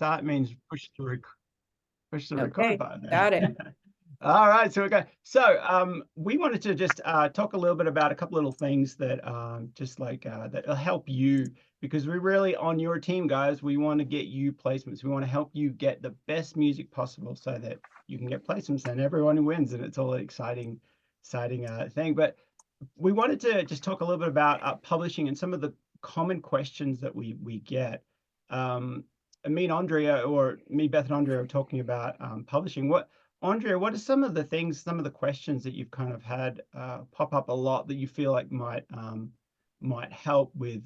start means push the record Okay, button. got it. All right, so we go. So we wanted to just talk a little bit about a couple little things that just like that'll help you, because we're really on your team, guys. We want to get you placements. We want to help you get the best music possible so that you can get placements and everyone wins, and it's all an exciting thing. But we wanted to just talk a little bit about publishing and some of the common questions that we get. And me and Andrea, or me, Beth and Andrea, are talking about publishing. Andrea, what are some of the things, some of the questions that you've kind of had pop up a lot that you feel like might help with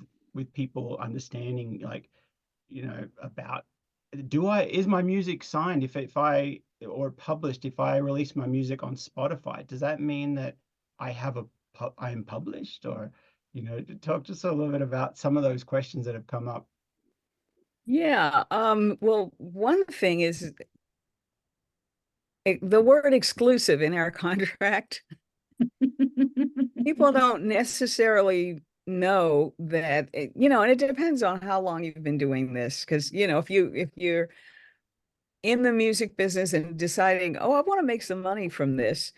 people understanding, like, about, is my music signed if I or published if I release my music on Spotify? Does that mean that I have I am published? Or, talk just a little bit about some of those questions that have come up. Yeah. Well, one thing is the word exclusive in our contract. People don't necessarily know that, and it depends on how long you've been doing this. Because, if you're in the music business and deciding, oh, I want to make some money from this,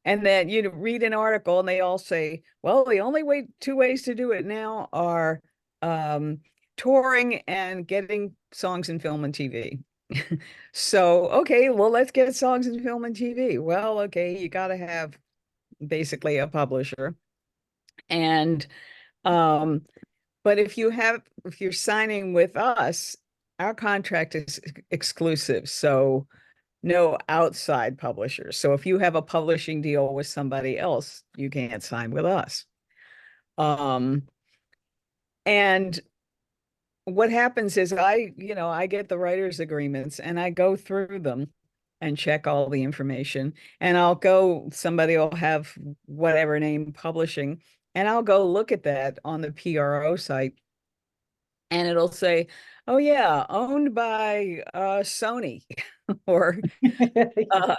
and then you read an article and they all say, well, the only two ways to do it now are touring and getting songs in film and TV. So, okay, well, let's get songs in film and TV. Well, okay, you got to have basically a publisher. And but if you're signing with us, our contract is exclusive. So no outside publishers. So if you have a publishing deal with somebody else, you can't sign with us. And what happens is I get the writers' agreements and I go through them and check all the information. And somebody will have whatever name publishing, and I'll go look at that on the PRO site, and it'll say, oh yeah, owned by Sony. Or no.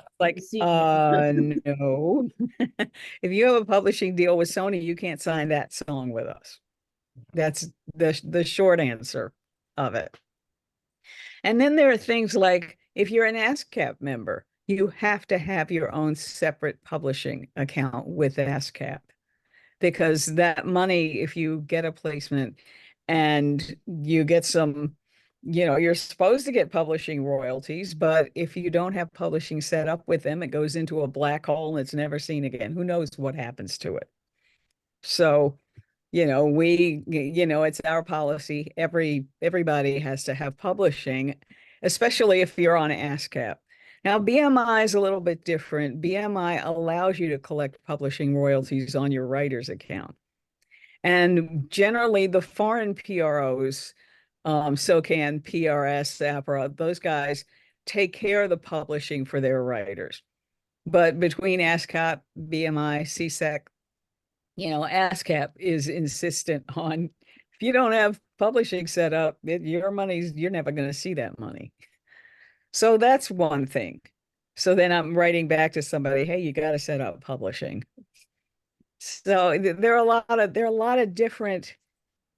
If you have a publishing deal with Sony, you can't sign that song with us. That's the short answer of it. And then there are things like, if you're an ASCAP member, you have to have your own separate publishing account with ASCAP, because that money, if you get a placement and you get some, you're supposed to get publishing royalties, but if you don't have publishing set up with them, it goes into a black hole and it's never seen again. Who knows what happens to it? So, it's our policy. Everybody has to have publishing, especially if you're on ASCAP. Now, BMI is a little bit different. BMI allows you to collect publishing royalties on your writer's account. And generally, the foreign PROs, SOCAN, PRS, APRA, those guys take care of the publishing for their writers. But between ASCAP, BMI, CSEC, ASCAP is insistent on, if you don't have publishing set up, you're never going to see that money. So that's one thing. So then I'm writing back to somebody, hey, you got to set up publishing. So there are a lot of different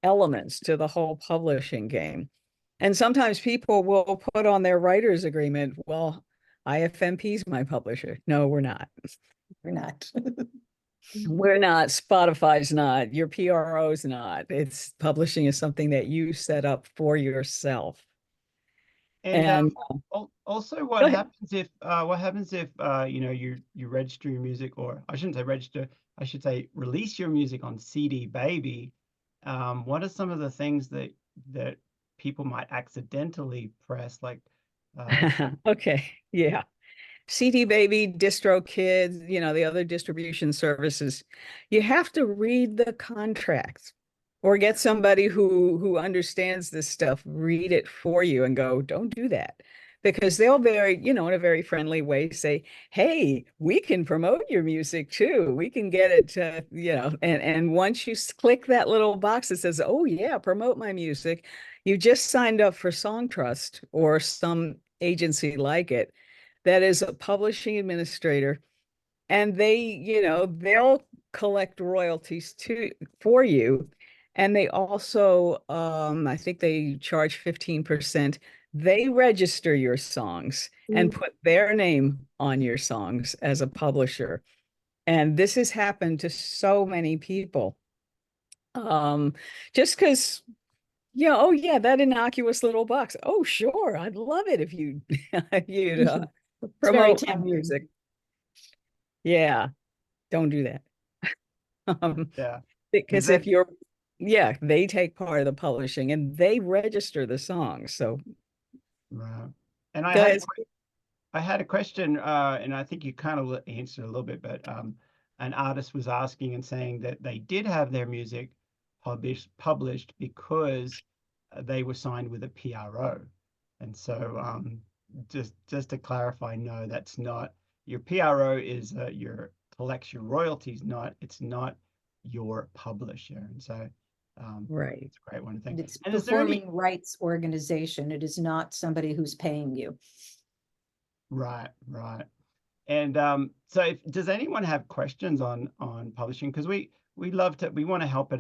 elements to the whole publishing game. And sometimes people will put on their writer's agreement, well, IFMP is my publisher. No, we're not. We're not. We're not. Spotify's not. Your PRO's not. It's publishing is something that you set up for yourself. And also, what happens if you register your music, or I shouldn't say register, I should say release your music on CD Baby? What are some of the things that people might accidentally press, like okay, yeah. CD Baby, DistroKid, the other distribution services, you have to read the contracts or get somebody who understands this stuff, read it for you and go, don't do that. Because they'll in a very friendly way say, hey, we can promote your music too. We can get it to, and once you click that little box that says, oh yeah, promote my music, you just signed up for Song Trust or some agency like it that is a publishing administrator, and they'll collect royalties for you. And they also, I think they charge 15% They register your songs and put their name on your songs as a publisher. And this has happened to so many people. Just because, yeah, oh yeah, that innocuous little box. Oh, sure, I'd love it if you you'd It's very promote my tempting. music. Yeah, don't do that. Yeah. Is Because that if you're, yeah, they take part of the publishing and they register the songs. So right? And I go had ahead. I had a question, and I think you kind of answered a little bit, but an artist was asking and saying that they did have their music published because they were signed with a PRO. And so just to clarify, no, that's not your PRO is your collects your royalties, not it's not your publisher. And so Right. it's a great one to think. And it's And is there any performing rights organization. It is not somebody who's paying you. right, right. And so does anyone have questions on publishing? Because we love to we want to help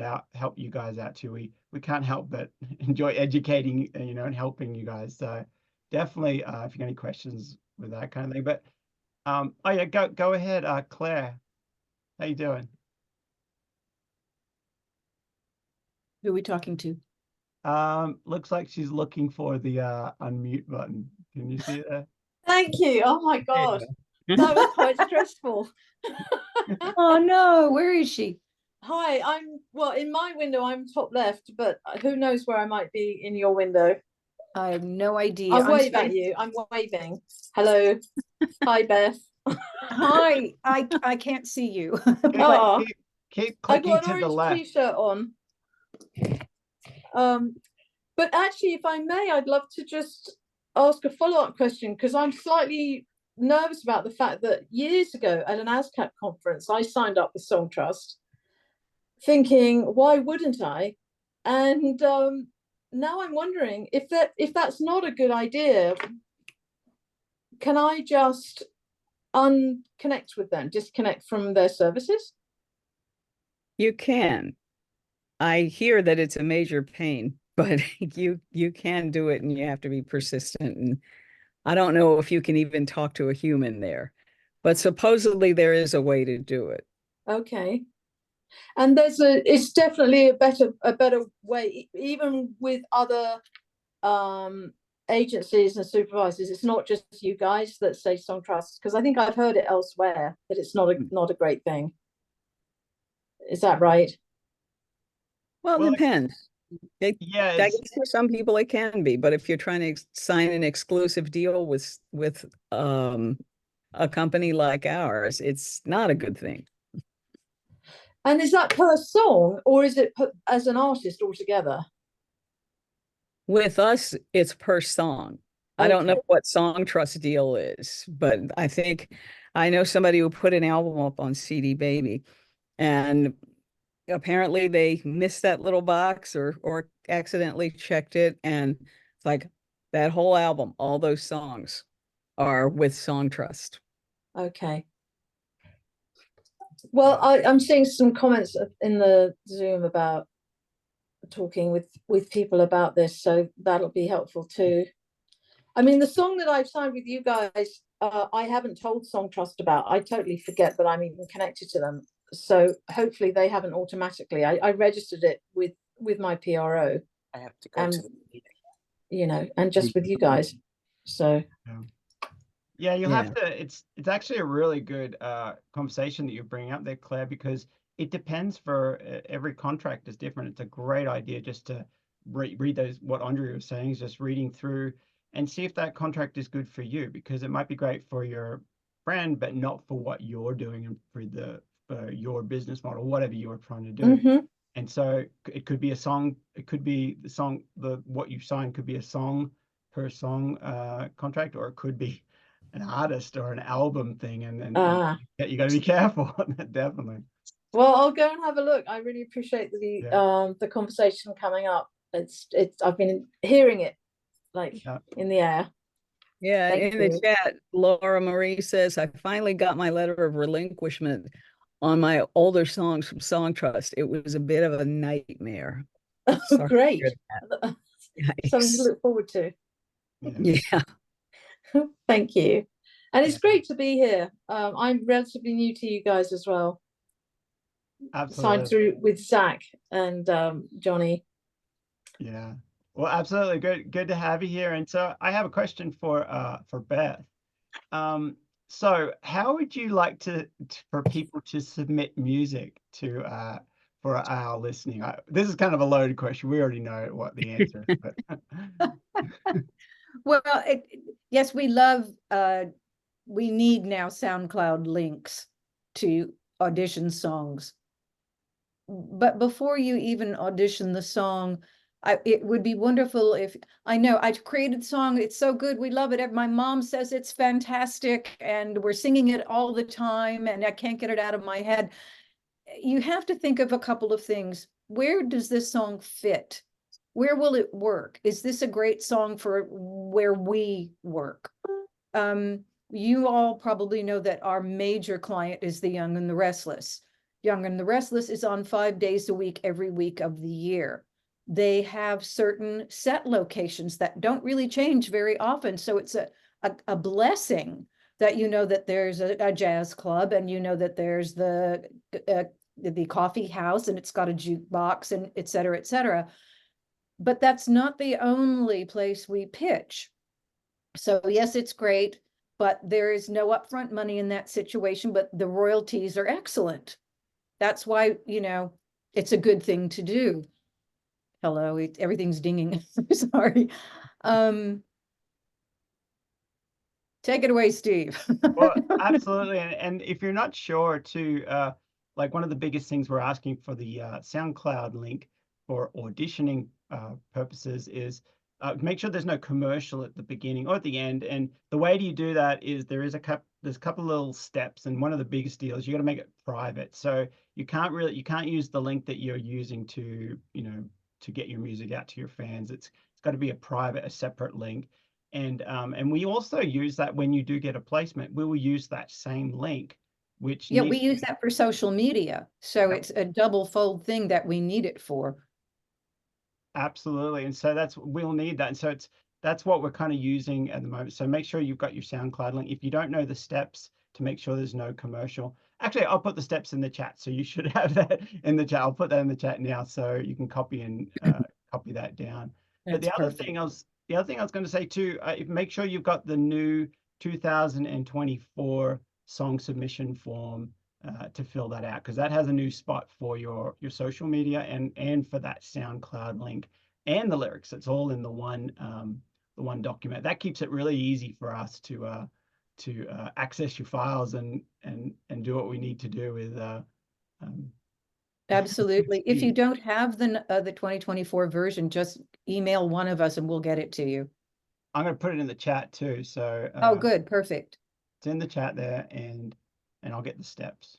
you guys out too. We can't help but enjoy educating, and helping you guys. So definitely if you got any questions with that kind of thing. But oh yeah, go ahead, Claire. How you doing? Who are we talking to? Looks like she's looking for the unmute button. Can you see that? Thank you. Oh my God, that was quite stressful. Oh no, where is she? Hi, well, in my window, I'm top left, but who knows where I might be in your window. I have no idea. I'll I'm wave sorry. at you. I'm waving. Hello. Hi, Beth. Hi, I can't see you. Keep, Oh, keep I clicking got to an the orange left. t-shirt on. But actually, if I may, I'd love to just ask a follow-up question, because I'm slightly nervous about the fact that years ago at an ASCAP conference, I signed up with Song Trust thinking, why wouldn't I? And now I'm wondering if that's not a good idea, can I just unconnect with them, disconnect from their services? You can. I hear that it's a major pain, but you can do it, and you have to be persistent. And I don't know if you can even talk to a human there, but supposedly there is a way to do it. Okay. And it's definitely a better way, even with other agencies and supervisors. It's not just you guys that say Song Trust, because I think I've heard it elsewhere that it's not a great thing. Is that right? Well, Well, it depends. yeah, I guess for some people it can be, but if you're trying to sign an exclusive deal with a company like ours, it's not a good thing. And is that per song, or is it as an artist altogether? With us, it's per song. I don't know what Song Trust deal is, but I know somebody who put an album up on CD Baby, and apparently they missed that little box or accidentally checked it, and it's like that whole album, all those songs are with Song Trust. Okay. Well, I'm seeing some comments in the Zoom about talking with people about this, so that'll be helpful too. I mean, the song that I've signed with you guys, I haven't told Song Trust about. I totally forget that I'm even connected to them. So hopefully they haven't automatically. I registered it with my PRO. I have to go to the meeting. And just with you guys. So yeah, you'll have to. It's actually a really good conversation that you're bringing up there, Claire, because it depends for every contract is different. It's a great idea just to read those what Andrea was saying, is just reading through and see if that contract is good for you, because it might be great for your friend, but not for what you're doing and for your business model, whatever you're trying to do. And so it could be a song. It could be the song. What you sign could be a song per song contract, or it could be an artist or an album thing, and you got to be careful on that, definitely. Well, I'll go and have a look. I really appreciate the conversation coming up. It's I've been hearing it like in the air. Yeah, Thank in you. the chat, Laura Marie says, I finally got my letter of relinquishment on my older songs from Song Trust. It was a bit of a nightmare. Oh, great. Something to Yikes. look forward to. Yeah. Yeah. Thank you. And it's Yeah. great to be here. I'm relatively new to you guys as well. Signed Absolutely. through with Zach and Johnny. Yeah. Well, absolutely. Good to have you here. And so I have a question for Beth. So how would you like for people to submit music to for our listening? This is kind of a loaded question. We already know what the answer is, but Well, yes, we love, we need now SoundCloud links to audition songs. But before you even audition the song, it would be wonderful if, I know I created the song, it's so good, we love it. My mom says it's fantastic and we're singing it all the time and I can't get it out of my head. You have to think of a couple of things. Where does this song fit? Where will it work? Is this a great song for where we work? You all probably know that our major client is the Young and the Restless. Young and the Restless is on 5 days a week, every week of the year. They have certain set locations that don't really change very often. So it's a blessing that you know that there's a jazz club and you know that there's the coffee house and it's got a jukebox and et cetera, et cetera. But that's not the only place we pitch. So yes, it's great, but there is no upfront money in that situation, but the royalties are excellent. That's why, it's a good thing to do. Hello, everything's dinging. Sorry. Take it away, Steve. well, absolutely. And if you're not sure too, like one of the biggest things we're asking for the SoundCloud link for auditioning purposes is make sure there's no commercial at the beginning or at the end. And the way you do that is there's a couple of little steps, and one of the biggest deals, you got to make it private. So you can't use the link that you're using to to get your music out to your fans. It's got to be a separate link. And we also use that when you do get a placement, we will use that same link, which Yeah, we needs to use be. that for social media. So Yep. it's a double fold thing that we need it for. Absolutely. And so we'll need that. And so that's what we're kind of using at the moment. So make sure you've got your SoundCloud link. If you don't know the steps to make sure there's no commercial, actually, I'll put the steps in the chat. So you should have that in the chat. I'll put that in the chat now so you can copy that down. But That's perfect. the other thing I was going to say too, make sure you've got the new 2024 song submission form to fill that out, because that has a new spot for your social media and for that SoundCloud link and the lyrics. It's all in the one document. That keeps it really easy for us to access your files and do what we need to do with Absolutely. If you speed. don't have the 2024 version, just email one of us and we'll get it to you. I'm going to put it in the chat too. So Oh, good. Perfect. it's in the chat there, and I'll get the steps.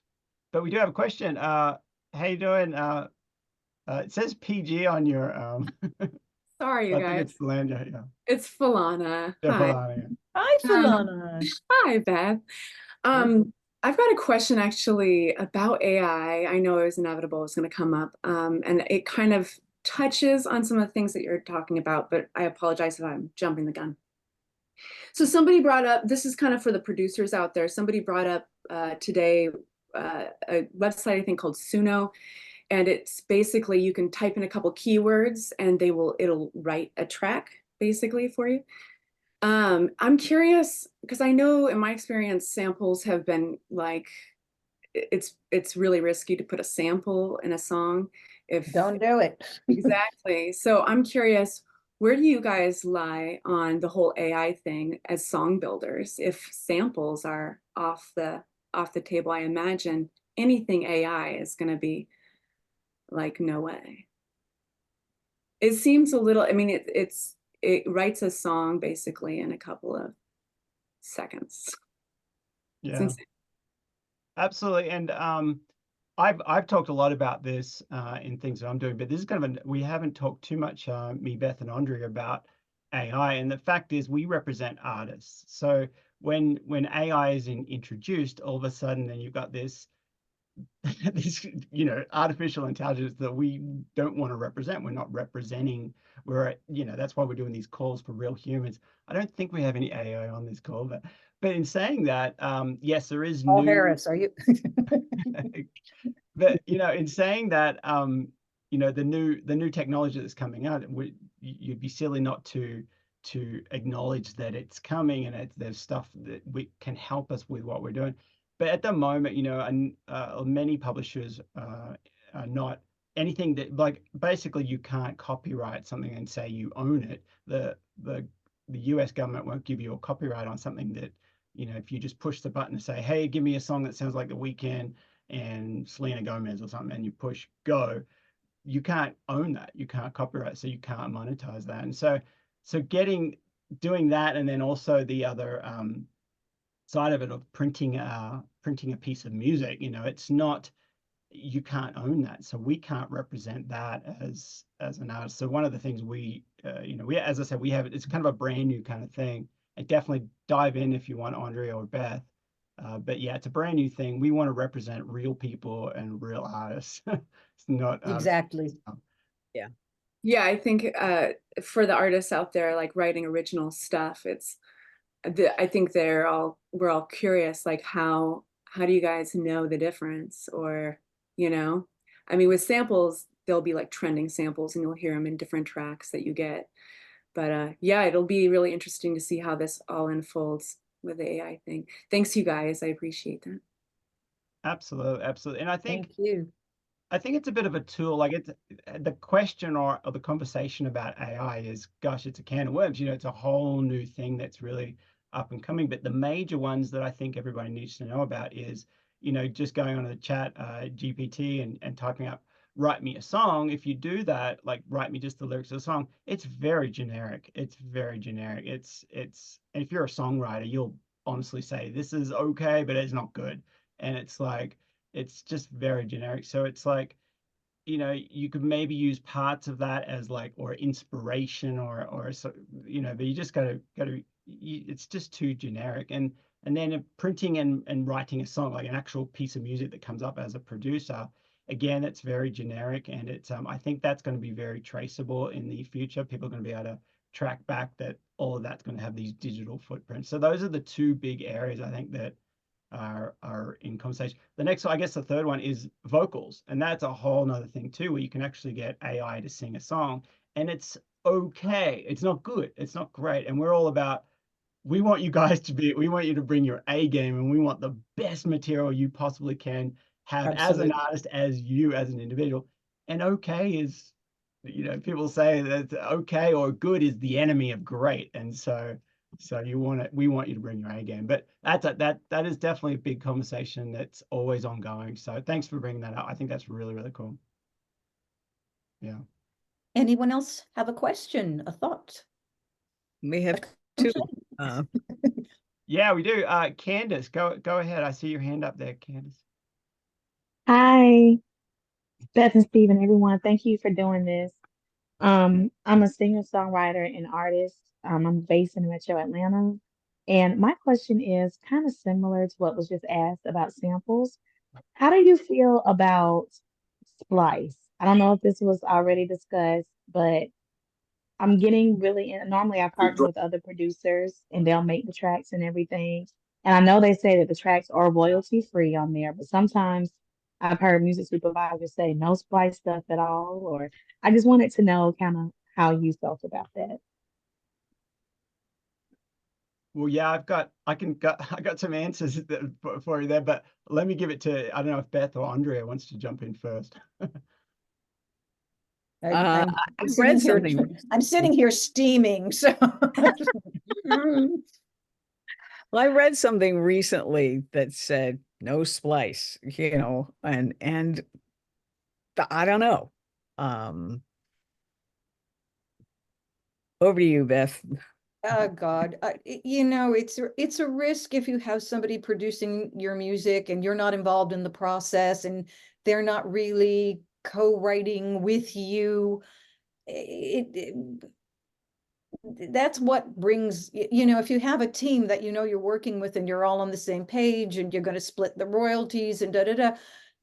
But we do have a question. How you doing? It says PG on your Sorry, you I think it's guys. Belanja, yeah. It's Falana. Yeah, Hi. Belanja. Hi, Um, Falana. Hi, Beth. I've got a question actually about AI. I know it was inevitable it's going to come up, and it kind of touches on some of the things that you're talking about, but I apologize if I'm jumping the gun. So somebody brought up, this is kind of for the producers out there, somebody brought up today a website I think called Suno, and it's basically you can type in a couple keywords and it'll write a track basically for you. I'm curious because I know in my experience samples have been like it's really risky to put a sample in a song if Don't do it. exactly. So I'm curious, where do you guys lie on the whole AI thing as song builders? If samples are off the table, I imagine anything AI is going to be like, no way. It seems a little, I mean, it writes a song basically in a couple of seconds. It's Yeah, insane. absolutely. And I've talked a lot about this in things that I'm doing, but this is kind of we haven't talked too much, me, Beth, and Andrea, about AI. And the fact is, we represent artists. So when AI is introduced, all of a sudden, then you've got this this, you know, artificial intelligence that we don't want to represent. We're not representing. We're, you know, that's why we're doing these calls for real humans. I don't think we have any AI on this call, but in saying that, yes, there is Paul new. Harris, are you? But you know, in saying that, you know, the new technology that's coming out, you'd be silly not to acknowledge that it's coming, and there's stuff that we can help us with what we're doing. But at the moment, you know, and many publishers are not anything that, like, basically you can't copyright something and say you own it. The US government won't give you a copyright on something that, you know, if you just push the button and say, hey, give me a song that sounds like The Weeknd and Selena Gomez or something, and you push go, you can't own that. You can't copyright, so you can't monetize that. And so doing that, and then also the other side of it of printing a piece of music, you know, it's not, you can't own that, so we can't represent that as an artist. So one of the things we you know, we, as I said, we have, it's kind of a brand new kind of thing, and definitely dive in if you want, Andrea or Beth. But yeah, it's a brand new thing. We want to represent real people and real artists. It's not Exactly. Yeah. Yeah, I think for the artists out there, like writing original stuff, I think we're all curious, like how do you guys know the difference? Or, you know, I mean, with samples, there'll be like trending samples and you'll hear them in different tracks that you get. But yeah, it'll be really interesting to see how this all unfolds with the AI thing. Thanks, you guys. I appreciate that. Absolutely, absolutely. And Thank you. I think it's a bit of a tool. Like, it's the question or the conversation about AI is, gosh, it's a can of worms. You know, it's a whole new thing that's really up and coming. But the major ones that I think everybody needs to know about is, you know, just going on the chat GPT and typing up, write me a song. If you do that, like, write me just the lyrics of the song, it's very generic. It's very generic. And if you're a songwriter, you'll honestly say this is okay, but it's not good. And it's like, it's just very generic. So it's like, you know, you could maybe use parts of that as like, or inspiration, or so, you know, but you just gotta it's just too generic. And then printing and writing a song, like an actual piece of music that comes up as a producer, again, it's very generic. And it's I think that's going to be very traceable in the future. People are going to be able to track back that all of that's going to have these digital footprints. So those are the two big areas I think that are in conversation. The next one, I guess the third one, is vocals. And that's a whole nother thing too, where you can actually get AI to sing a song, and it's okay. It's not good. It's not great. And we're all about, we want you to bring your A game, and we want the best material you possibly can have as an Absolutely. artist, as you, as an individual. And okay is, you know, people say that okay or good is the enemy of great. And so we want you to bring your A game. But that is definitely a big conversation that's always ongoing. So thanks for bringing that up. I think that's really, really cool. Yeah. Anyone else have a question, a thought? We have two. Yeah, we do. Candace, go ahead. I see your hand up there, Candace. Hi, Beth and Stephen, everyone. Thank you for doing this. I'm a singer-songwriter and artist. I'm based in Metro Atlanta. And my question is kind of similar to what was just asked about samples. How do you feel about Splice? I don't know if this was already discussed, but I'm getting really normally I partner with other producers and they'll make the tracks and everything. And I know they say that the tracks are royalty free on there, but sometimes I've heard music supervisors say no splice stuff at all, or I just wanted to know kind of how you felt about that. Well, yeah, I got some answers for you there, but let me give it to, I don't know if Beth or Andrea wants to jump in first. I've sitting read here, something. I'm sitting here steaming, so. Well, I read something recently that said no splice, you know, and I don't know. Over to you, Beth. Oh God, you know, it's a risk if you have somebody producing your music and you're not involved in the process and they're not really co-writing with you. That's what brings, you know, if you have a team that you know you're working with and you're all on the same page and you're going to split the royalties and da da da,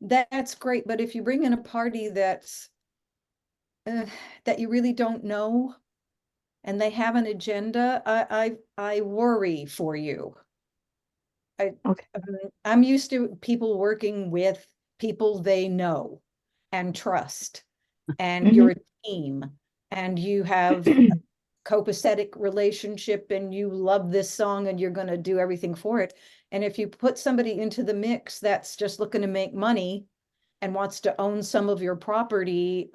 That's great, but if you bring in a party that's that you really don't know and they have an agenda, I worry for you. Okay. I'm used to people working with people they know and trust, and you're a team, and you have a copacetic relationship, and you love this song, and you're going to do everything for it. And if you put somebody into the mix that's just looking to make money and wants to own some of your property,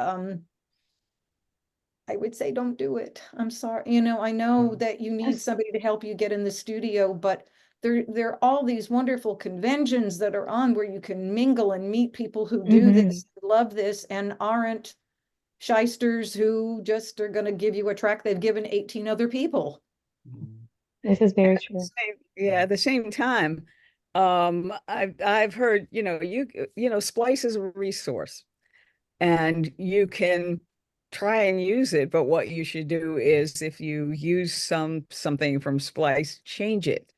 I would say don't do it. I'm sorry. You know, I know that you need somebody to help you get in the studio, but there are all these wonderful conventions that are on where you can mingle and meet people who do this, love this, and aren't shysters who just are going to give you a track they've given 18 other people. This is very true. At the same time, I've heard, you know, Splice is a resource and you can try and use it, but what you should do is if you use something from Splice, change it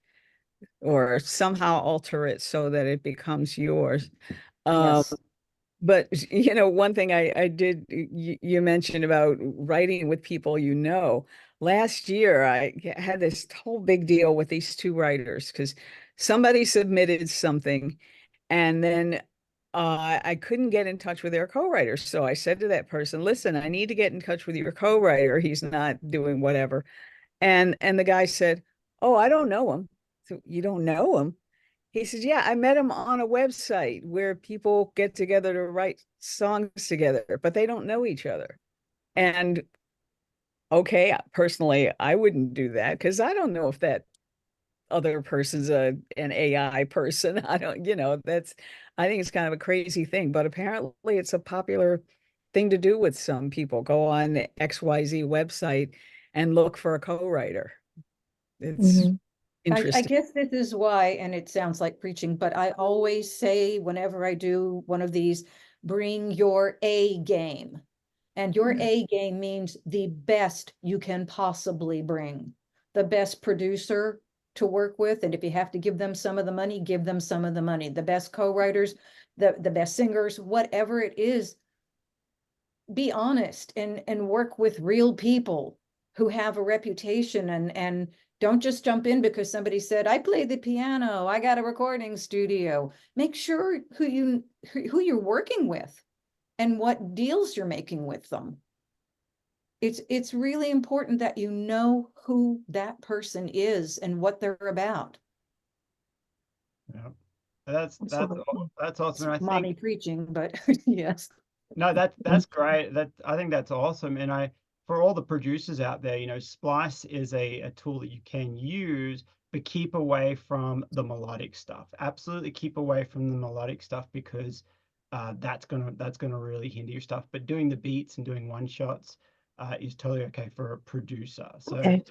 or somehow alter it so that it becomes yours. Yes. But you know, one thing I did, you mentioned about writing with people you know. Last year, I had this whole big deal with these two writers because somebody submitted something and then I couldn't get in touch with their co-writer. So I said to that person, listen, I need to get in touch with your co-writer. He's not doing whatever. And the guy said, oh, I don't know him. So you don't know him? He says, yeah, I met him on a website where people get together to write songs together, but they don't know each other. And okay, personally, I wouldn't do that because I don't know if that other person's an AI person. I don't, you know, I think it's kind of a crazy thing, but apparently it's a popular thing to do with some people. Go on the XYZ website and look for a co-writer. It's I interesting. guess this is why, and it sounds like preaching, but I always say whenever I do one of these, bring your A game. And your A game means the best you can possibly bring, the best producer to work with. And if you have to give them some of the money, give them some of the money. The best co-writers, the best singers, whatever it is, be honest and work with real people who have a reputation, and don't just jump in because somebody said, I play the piano, I got a recording studio. Make sure who you're working with and what deals you're making with them. It's really important that you know who that person is and what they're about. Yeah, that's awesome. And I Mommy think preaching, but yes. no, that's great. I think that's awesome. And for all the producers out there, you know, Splice is a tool that you can use, but keep away from the melodic stuff. Absolutely keep away from the melodic stuff because that's gonna really hinder your stuff. But doing the beats and doing one shots is totally okay for a producer. So Okay.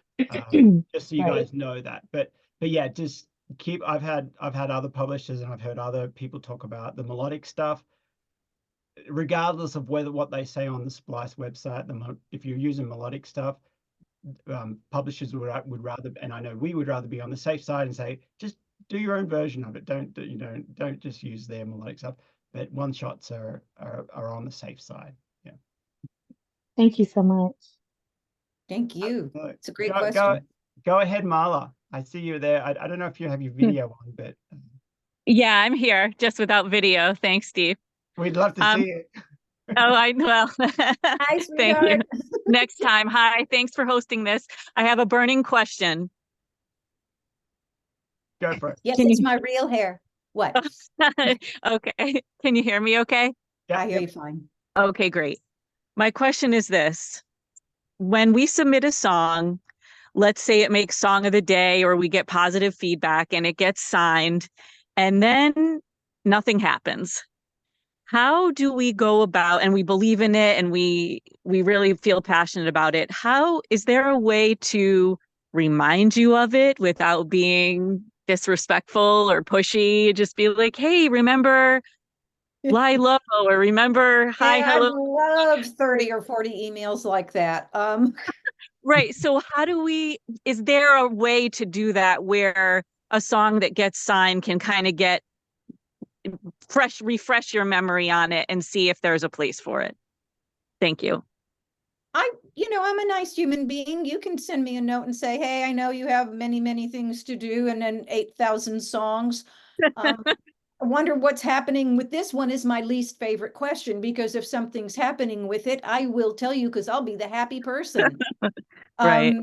just so you Right. guys know that. But yeah, just keep. I've had other publishers and I've heard other people talk about the melodic stuff. Regardless of what they say on the Splice website, if you're using melodic stuff, publishers would rather, and I know we would rather be on the safe side and say, just do your own version of it. Don't just use their melodic stuff. But one shots are on the safe side. Yeah. Thank you so much. Thank you. It's a great Go question. go ahead, Marla. I see you there. I don't know if you have your video on, but Yeah, I'm here just without video. Thanks, Steve. we'd love to see it. Oh, I well, Hi, thank you. sweetheart. Next time. Hi, thanks for hosting this. I have a burning question. Go for it. Yes, Can it's you- my real hair. What? Okay. Can you hear me okay? Yep, I hear yep. you fine. Okay, great. My question is this. When we submit a song, let's say it makes song of the day or we get positive feedback and it gets signed and then nothing happens. How do we go about, and we believe in it and we really feel passionate about it. How is there a way to remind you of it without being disrespectful or pushy? Just be like, hey, remember lie low, or remember hi, Hey, I'd hello. love 30 or 40 emails like that. Right. So is there a way to do that where a song that gets signed can kind of get refresh your memory on it and see if there's a place for it. Thank you. I'm a nice human being. You can send me a note and say, hey, I know you have many, many things to do and then 8,000 songs. I wonder what's happening with this one is my least favorite question, because if something's happening with it, I will tell you, because I'll be the happy person. Right.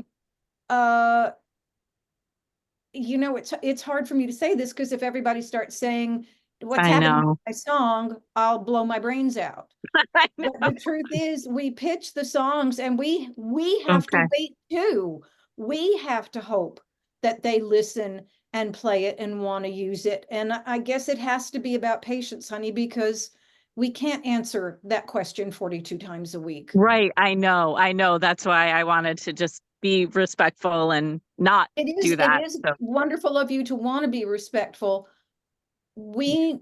It's hard for me to say this, because if everybody starts saying what's I happening know. with my song, I'll blow my brains out. I But know. the truth is, we pitch the songs and we have to Okay. wait too. We have to hope that they listen and play it and want to use it. And I guess it has to be about patience, honey, because we can't answer that question 42 times a week. Right. I know. That's why I wanted to just be respectful and not do that. It is So, wonderful of you to want to be respectful. We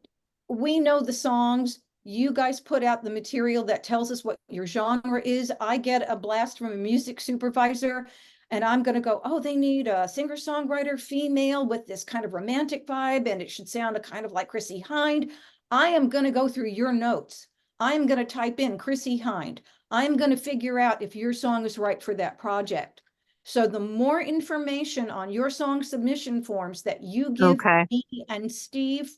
know the songs. You guys put out the material that tells us what your genre is. I get a blast from a music supervisor and I'm going to go, oh, they need a singer-songwriter female with this kind of romantic vibe, and it should sound a kind of like Chrissy Hind. I am going to go through your notes. I am going to type in Chrissy Hind. I am going to figure out if your song is right for that project. So the more information on your song submission forms that you give okay. me and Steve,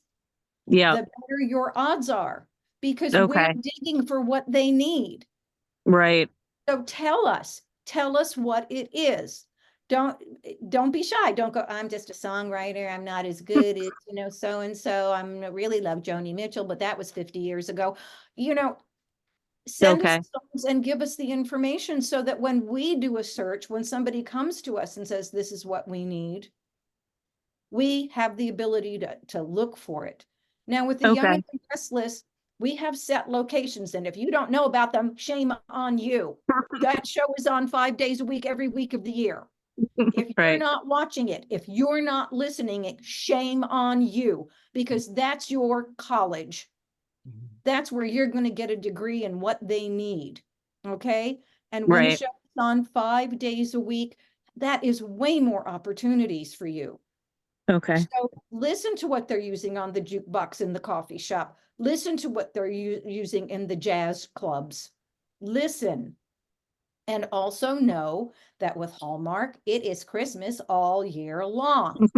Yeah. the better your odds are, because we're Okay. digging for what they need. Right. So tell us what it is. Don't be shy. Don't go, I'm just a songwriter. I'm not as good as, so and so. I really love Joni Mitchell, but that was 50 years ago. Send us Okay. songs and give us the information so that when we do a search, when somebody comes to us and says, this is what we need, we have the ability to look for it. Now with the Young Okay. and the Restless, we have set locations, and if you don't know about them, shame on you. That show is on 5 days a week, every week of the year. If you're Right. not watching it, if you're not listening, shame on you, because that's your college. That's where you're going to get a degree in what they need. Okay. And when the Right. show is on 5 days a week, that is way more opportunities for you. Okay. So listen to what they're using on the jukebox in the coffee shop. Listen to what they're using in the jazz clubs. Listen. And also know that with Hallmark, it is Christmas all year long.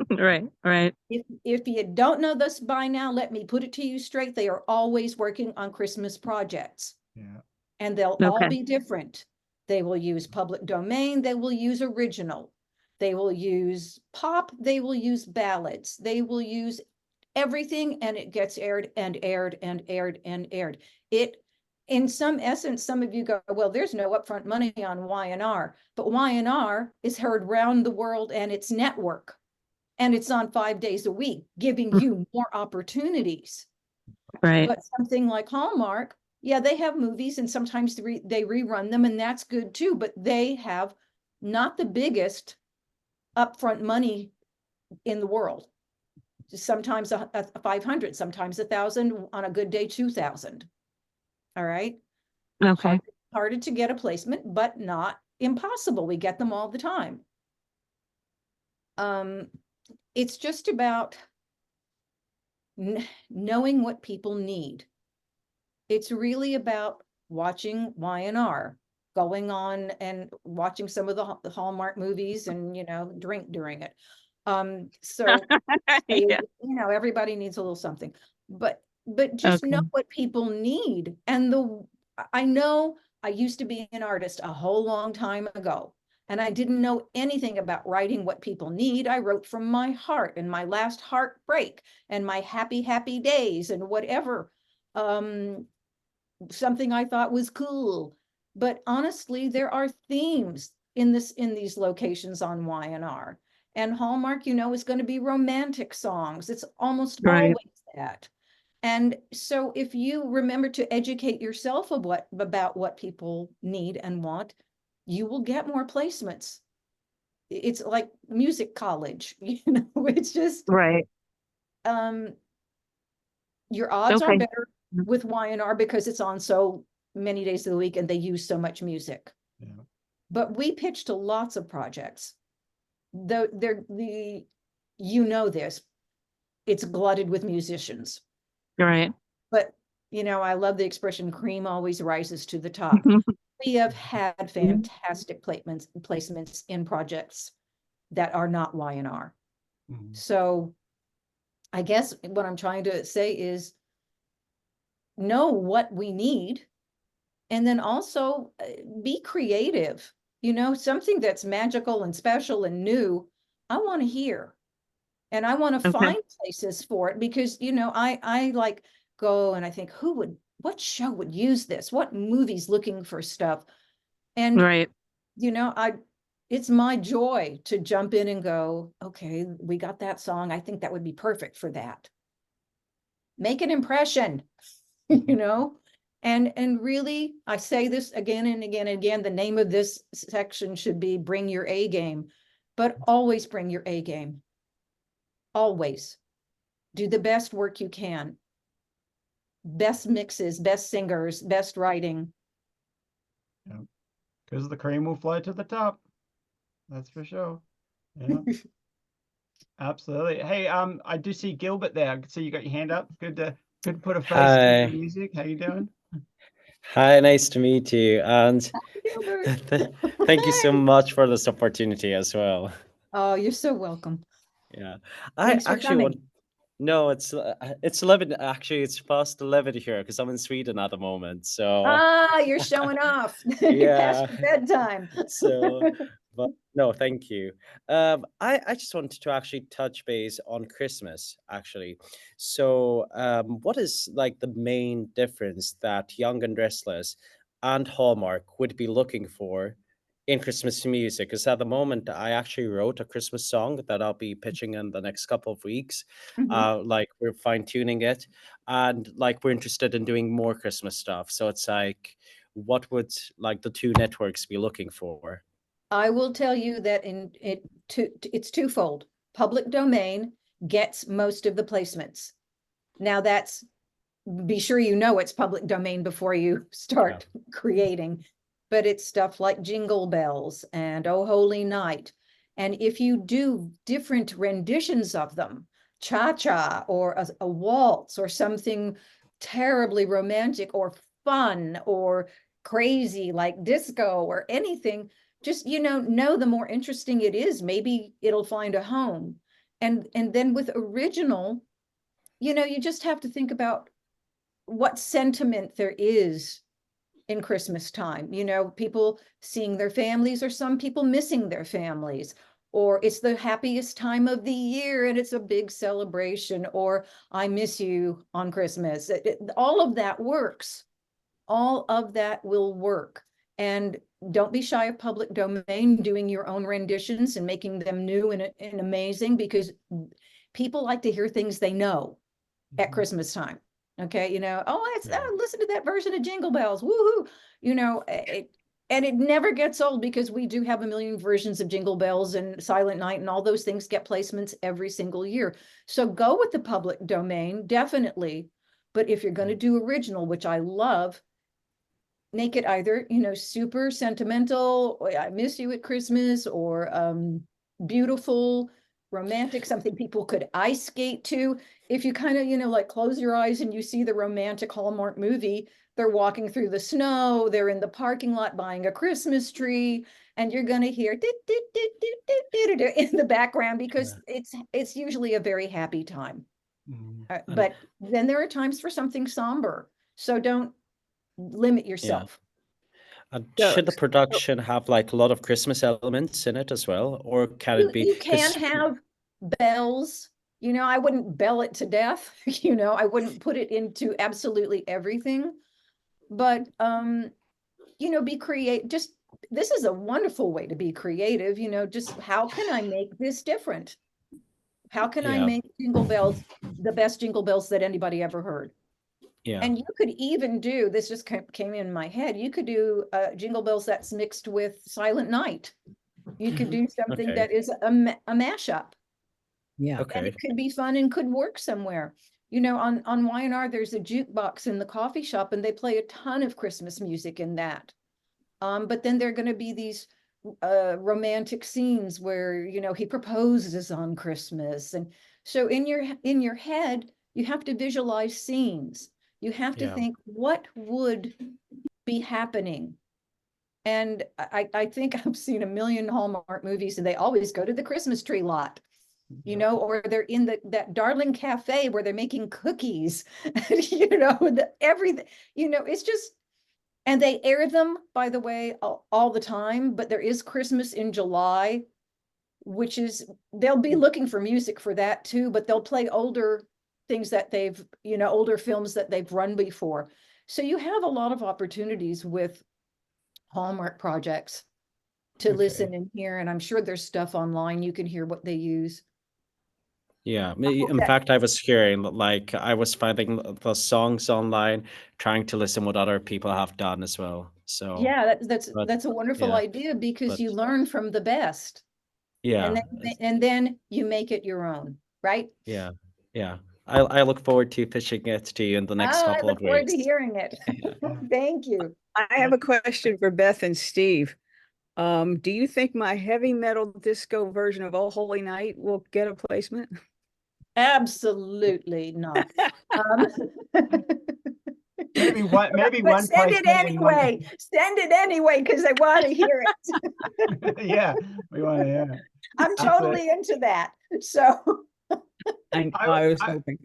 Right. Right. If you don't know this by now, let me put it to you straight. They are always working on Christmas projects. Yeah. And they'll all Okay. be different. They will use public domain. They will use original. They will use pop. They will use ballads. They will use everything, and it gets aired and aired and aired and aired. In some essence, some of you go, well, there's no upfront money on Y&R, but Y&R is heard around the world and it's network. And it's on 5 days a week, giving you more opportunities. Right. But something like Hallmark, yeah, they have movies and sometimes they rerun them, and that's good too, but they have not the biggest upfront money in the world. Sometimes a 500, sometimes 1,000, on a good day, 2,000. All right. Okay. Harder to get a placement, but not impossible. We get them all the time. It's just about knowing what people need. It's really about watching Y&R, going on and watching some of the Hallmark movies and, drink during it. So, Yeah. everybody needs a little something, but just know Okay. what people need. And I know I used to be an artist a whole long time ago, and I didn't know anything about writing what people need. I wrote from my heart and my last heartbreak and my happy, happy days and whatever. Something I thought was cool. But honestly, there are themes in these locations on Y&R. And Hallmark, is going to be romantic songs. It's almost Right. always that. And so if you remember to educate yourself about what people need and want, you will get more placements. It's like music college, it's just, Right. your odds are Okay. better with Y&R because it's on so many days of the week and they use so much music. Yeah. But we pitched to lots of projects. This, it's glutted with musicians. Right. But, you know, I love the expression cream always rises to the top. We have had fantastic placements in projects that are not Y&R. Mhm. So I guess what I'm trying to say is know what we need, and then also be creative. You know, something that's magical and special and new, I want to hear. And I want to Okay. find places for it because, you know, I like go and I think, what show would use this? What movie's looking for stuff? And, Right. you know, it's my joy to jump in and go, okay, we got that song. I think that would be perfect for that. Make an impression, you know? And really, I say this again and again and again, the name of this section should be bring your A game, but always bring your A game. Always. Do the best work you can. Best mixes, best singers, best writing. Because the cream will fly to the top. That's for sure. Yeah. Absolutely. Hey, I do see Gilbert there. I can see you got your hand up. Good to put a face to the Hi. music. How you doing? Hi, nice to meet you. And Gilbert. thank you so much for this opportunity as well. Oh, you're so welcome. Yeah. I Thanks for actually want coming. no, it's 11 actually it's past 11 here because I'm in Sweden at the moment. So Ah, you're showing off. You're past yeah. your bedtime. So but no, thank you. I just wanted to actually touch base on Christmas, actually. So, what is like the main difference that Young and Restless and Hallmark would be looking for in Christmas music? Because at the moment, I actually wrote a Christmas song that I'll be pitching in the next couple of weeks. Mhm. Like we're fine tuning it, and like we're interested in doing more Christmas stuff. So it's like, what would like the two networks be looking for? I will tell you that it's twofold. Public domain gets most of the placements. Now that's, be sure you know it's public domain before you start creating, but it's stuff like Jingle Bells and Oh Holy Night. And if you do different renditions of them, cha-cha or a waltz or something terribly romantic or fun or crazy like disco or anything, just, you know the more interesting it is, maybe it'll find a home. And then with original, you know, you just have to think about what sentiment there is in Christmas time. You know, people seeing their families, or some people missing their families, or it's the happiest time of the year and it's a big celebration, or I miss you on Christmas. All of that works. All of that will work. And don't be shy of public domain, doing your own renditions and making them new and amazing, because people like to hear things they know at Mhm. Christmas time. Okay, you know, oh, Yeah. listen to that version of Jingle Bells, woohoo! You know, and it never gets old because we do have a million versions of Jingle Bells and Silent Night, and all those things get placements every single year. So go with the public domain, definitely. But if you're going to do original, which I love, make it either, you know, super sentimental, or I miss you at Christmas, or beautiful, romantic, something people could ice skate to. If you kind of, you know, like close your eyes and you see the romantic Hallmark movie, they're walking through the snow, they're in the parking lot buying a Christmas tree, and you're going to hear in the background because it's usually a very happy time. Mhm. And But then there are times for something somber. So don't limit yeah. yourself. And So, should the production have like a lot of Christmas elements in it as well, or can it be You can because have bells, you know, I wouldn't bell it to death, you know, I wouldn't put it into absolutely everything. But you know, be creative. Just, this is a wonderful way to be creative, you know, just how can I make this different? How can I yeah, make Jingle Bells the best Jingle Bells that anybody ever heard? yeah, And you could even do, this just came in my head, you could do Jingle Bells that's mixed with Silent Night. You could do something okay, that is a mashup, Yeah. and okay, it could be fun and could work somewhere. You know, on Y&R, there's a jukebox in the coffee shop, and they play a ton of Christmas music in that. But then there are going to be these romantic scenes where, you know, he proposes on Christmas, and so in your head, you have to visualize scenes. You have to Yeah. think, what would be happening? And I think I've seen a million Hallmark movies, and they always go to the Christmas tree lot, you know, or they're in that darling cafe where they're making cookies, you know, everything, you know, it's just, and they air them, by the way, all the time, but there is Christmas in July, which is, they'll be looking for music for that too, but they'll play older things that they've, you know, older films that they've run before. So you have a lot of opportunities with Hallmark projects to listen and hear, and I'm sure there's stuff online you can hear what they use. Yeah, in fact, I was hearing like I was finding the songs online, trying to listen what other people have done as well. So Yeah, but that's a wonderful yeah, idea, because but you learn from the best, yeah, and then you make it your own, right? yeah, yeah. I look forward to pitching it to you in the next Oh, I couple of look forward to weeks. hearing it. Thank you. I have a question for Beth and Steve. Do you think my heavy metal disco version of Oh Holy Night will get a placement? Absolutely not. Maybe one But send it placement in one. anyway. Send it anyway, because I want to hear it. Yeah, we want to hear it. I'm totally into that. So I was hoping.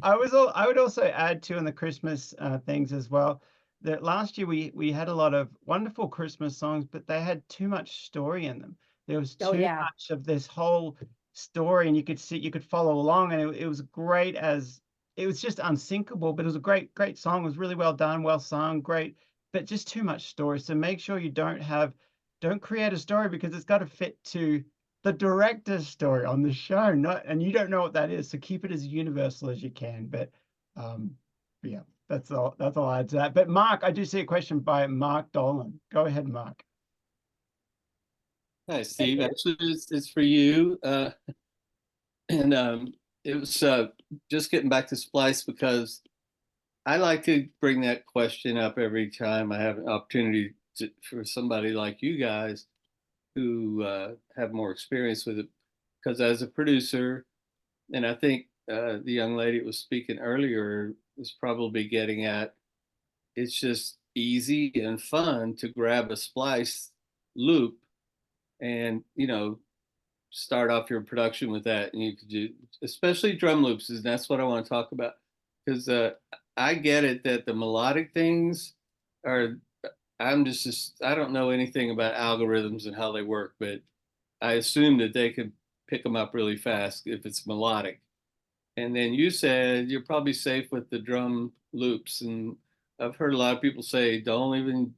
I would also add too in the Christmas things as well, that last year we had a lot of wonderful Christmas songs, but they had too much story in them. There was Oh, too yeah. much of this whole story, and you could follow along, and it was great as it was just unsinkable, but it was a great song. It was really well done, well sung, great, but just too much story. So make sure you don't create a story, because it's got to fit to the director's story on the show, not, and you don't know what that is, so keep it as universal as you can. But yeah, that's all I add to that. But Mark, I do see a question by Mark Dolan. Go ahead, Mark. Hi, Steve. Actually, it's for you. And it was just getting back to Splice, because I like to bring that question up every time I have an opportunity for somebody like you guys who have more experience with it. Because as a producer, and I think the young lady that was speaking earlier was probably getting at, it's just easy and fun to grab a splice loop and, you know, start off your production with that. And you could do, especially drum loops, and that's what I want to talk about. Because I get it that the melodic things are, I don't know anything about algorithms and how they work, but I assume that they could pick them up really fast if it's melodic. And then you said you're probably safe with the drum loops. And I've heard a lot of people say, don't even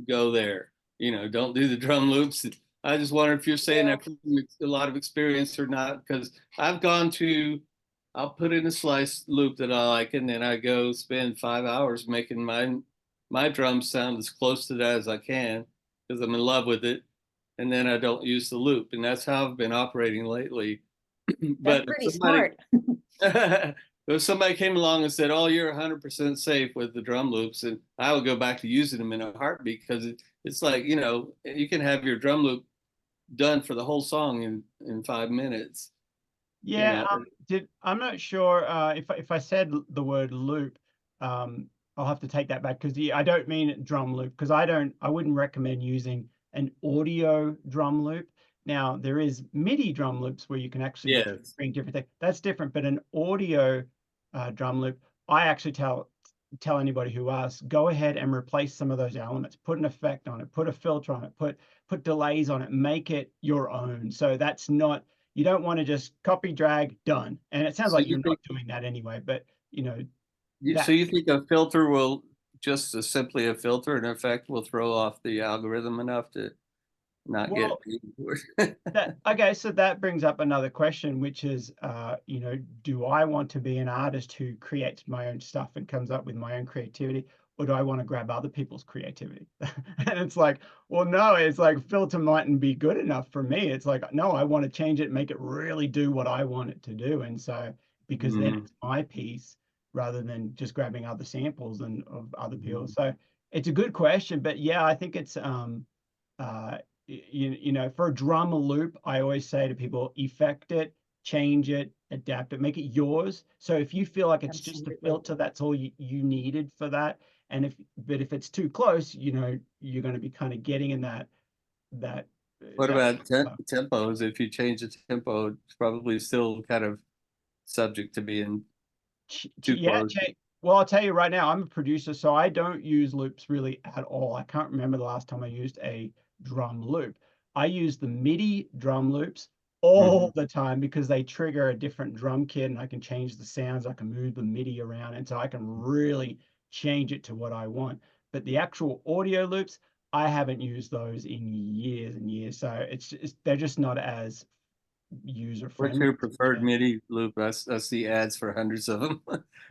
go there. You know, don't do the drum loops. I just wonder if you're saying that from a lot of experience or not, because I've gone to, I'll put in a slice loop that I like, and then I go spend 5 hours making my drums sound as close to that as I can, because I'm in love with it. And then I don't use the loop. And that's how I've been operating lately. that's pretty smart. If somebody came along and said, "Oh, you're 100% safe with the drum loops," and I would go back to using them in a heartbeat, because it's like, you know, you can have your drum loop done for the whole song in 5 minutes. Yeah, You know? I'm not sure if I said the word loop. I'll have to take that back, because I don't mean drum loop, because I wouldn't recommend using an audio drum loop. Now there is MIDI drum loops where you can actually bring different things. That's different, but an audio drum loop, I actually tell anybody who asks, go ahead and replace some of those elements, put an effect on it, put a filter on it, put delays on it, make it your own. So that's not, you don't want to just copy, drag, done. And it sounds like you're not doing that anyway, but you know. So you think a filter will, just simply a filter, an effect will throw off the algorithm enough to not get okay, so that brings up another question, which is, you know, do I want to be an artist who creates my own stuff and comes up with my own creativity, or do I want to grab other people's creativity? And it's like, well, no, it's like filter mightn't be good enough for me. It's like, no, I want to change it, make it really do what I want it to do. And so, because then it's my piece rather than just grabbing other samples and of other people. So it's a good question, but yeah, I think it's you know, for a drum loop, I always say to people, effect it, change it, adapt it, make it yours. So if you feel like it's just a Absolutely. filter, that's all you needed for that. And if it's too close, you know, you're going to be kind of getting in that What that about tempos? If you change the tempo, it's probably still kind of subject to being too close. Well, I'll tell you right now, I'm a producer, so I don't use loops really at all. I can't remember the last time I used a drum loop. I use the MIDI drum loops all the time because they trigger a different drum kit, and I can change the sounds. I can move the MIDI around, and so I can really change it to what I want. But the actual audio loops, I haven't used those in years and years. So they're just not as user What's friendly. your preferred MIDI loop? I see ads for hundreds of them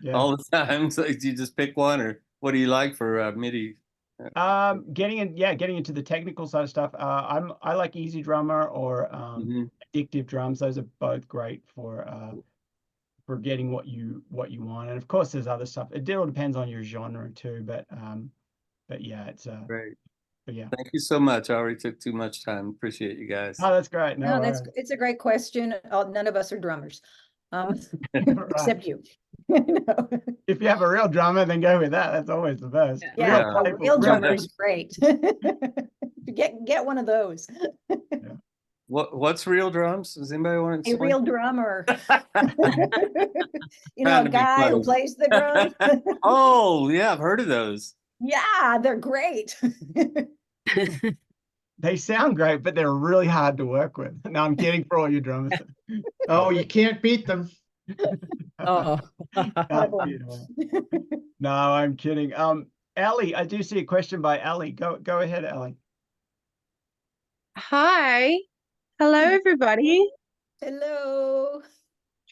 Yeah. all the time. So you just pick one, or what do you like for MIDI? Getting into the technical side of stuff. I like Easy Drummer or Addictive Drums. Those are both great for getting what you want. And of course, there's other stuff. It all depends on your genre too. But yeah, it's Great. But yeah. Thank you so much. I already took too much time. Appreciate you guys. Oh, that's great. No, it's a great question. None of us are drummers, Right. except you. No. If you have a real drummer, then go with that. That's always the best. Yeah, Yeah. a real drummer is great. Get one of those. What's real drums? Does anybody want to A explain? real drummer. You know, Trying a to be guy who close. plays the drum. Oh, yeah, I've heard of those. Yeah, they're great. They sound great, but they're really hard to work with. No, I'm kidding for all you drummers. Oh, you can't beat them. Oh. No, I'm kidding. Ellie, I do see a question by Ellie. Go ahead, Ellie. Hi. Hello, everybody. Hello.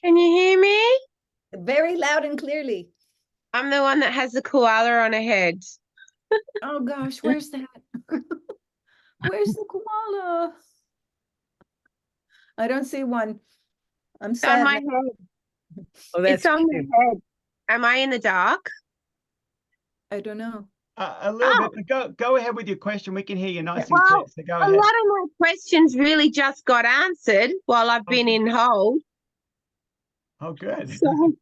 Can you hear me? Very loud and clearly. I'm the one that has the koala on her head. Oh gosh, where's that? Where's the koala? I don't see one. I'm It's on sad. my now. head. Oh, that's It's on my cute. head. Am I in the dark? I don't know. A little bit, but go ahead with your question. We can hear you nice and Well, clear. So go a ahead. lot of my questions really just got answered while I've been in hold. Oh, good. So,